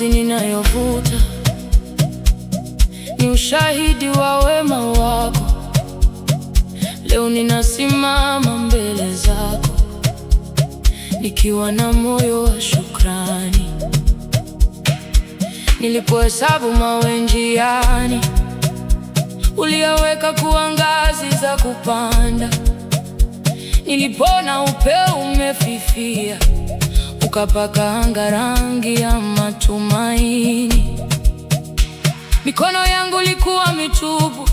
pumzi ninayovuta ni ushahidi wa wema wako. Leo ninasimama mbele zako nikiwa na moyo wa shukrani. Nilipohesabu mawe njiani, uliyaweka kuwa ngazi za kupanda. Nilipona upeo umefifia, ukapaka anga rangi ya matumaini. Mikono yangu ilikuwa mitupu,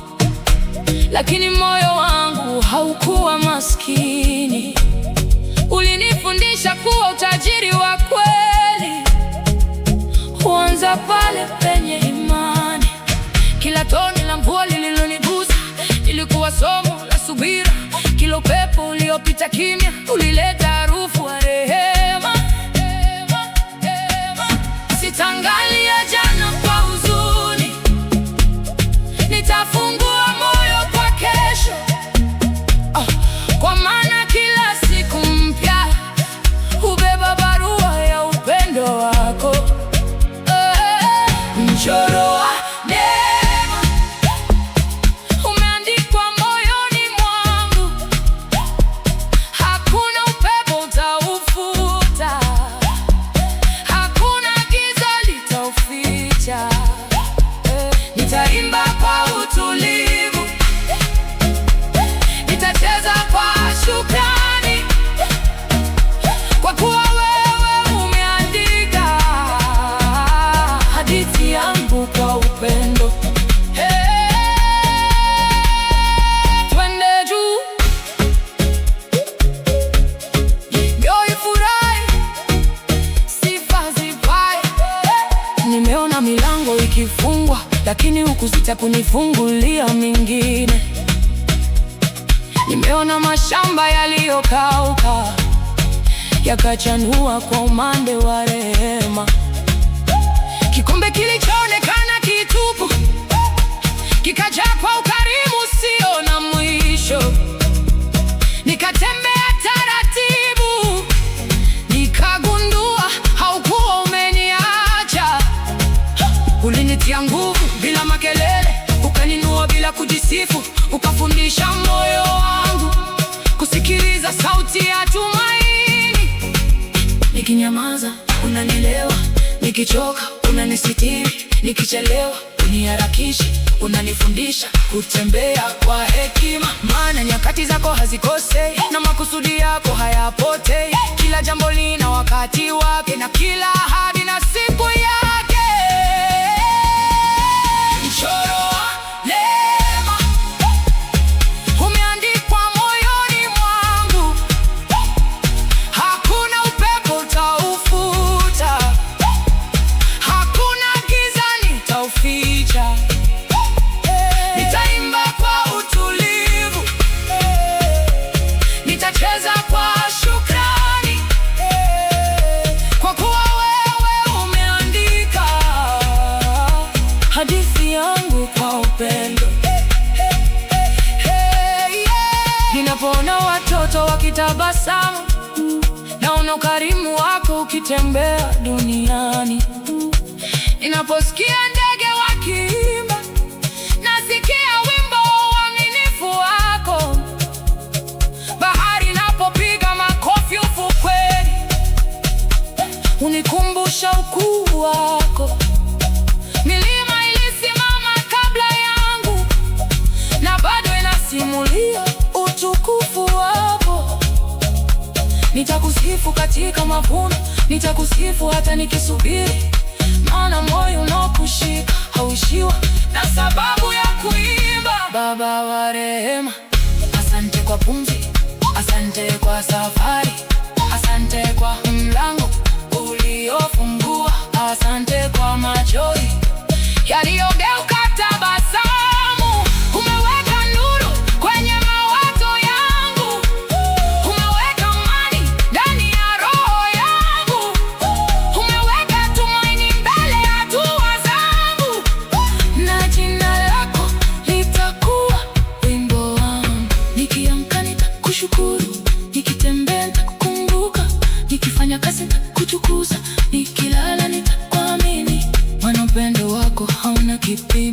lakini moyo wangu haukuwa maskini. Ulinifundisha kuwa utajiri wa kweli huanza pale penye imani. Kila tone la mvua lililonigusa lilikuwa somo la subira. Kila upepo uliopita kimya ulileta harufu ya rehema. Sitaangalia jana kwa huzuni, nitafungua moyo kwa kesho. Kwa maana kila siku mpya hubeba barua ya upendo wako. Mchoro wa neema umeandikwa moyoni mwangu, hakuna upepo utaufuta, hakuna giza litauficha. Nitaimba kwa utulivu, nitacheza kwa shukrani, kwa kuwa wewe umeandika hadithi yangu kwa upendo. Twende juu, mioyo ifurahi, sifa zipae. Nimeona milango ikifungwa, lakini hukusita kunifungulia mingine. Nimeona mashamba yaliyokauka yakachanua kwa umande wa rehema. Kikombe kilichoonekana kitupu kikajaa kwa ukarimu usio na mwisho. Nikatembea taratibu, nikagundua haukuwa umeniacha. Ulinitia nguvu bila makelele, ukaninua bila kujisifu, ukafundisha moyo wangu kusikiliza sauti ya tumaini. Nikinyamaza unanielewa, nikichoka unanisitiri, nikichelewa uniharakishi, unanifundisha kutembea kwa hekima. Maana nyakati zako hazikosei na makusudi yako hayapotei. Kila jambo lina wakati wake na kila ahadi na siku yake. Mchoro wa neema umeandikwa moyoni mwangu, hakuna upepo utaufuta, hakuna giza litauficha. Nitaimba kwa utulivu, nitacheza kwa shukrani, kwa kuwa wewe umeandika hadithi yangu kwa upendo. Ninapoona watoto wakitabasamu, naona ukarimu wako ukitembea duniani. Ninaposikia ndege wakiimba, nasikia wimbo wa uaminifu wako. Bahari inapopiga makofi ufukweni, unikumbusha ukuu wako. Milima ilisimama kabla yangu, na bado inasimulia utukufu wako. Nitakusifu katika mavuno, nitakusifu hata nikisubiri. Maana moyo unaokushika hauishiwa na sababu ya kuimba. Baba wa rehema, asante kwa pumzi, asante kwa safari, asante kwa mlango uliofungua, asante kwa machozi yaliyogeuka tabasamu. Umeweka nuru kwenye mawazo yangu, umeweka amani ndani ya roho yangu, umeweka tumaini mbele ya dua zangu. Na jina lako litakuwa wimbo wangu. Nikiamka nitakushukuru, nikitembea nitakukumbuka, nikifanya kazi nitakutukuza, nikilala nitakuamini. kipimo.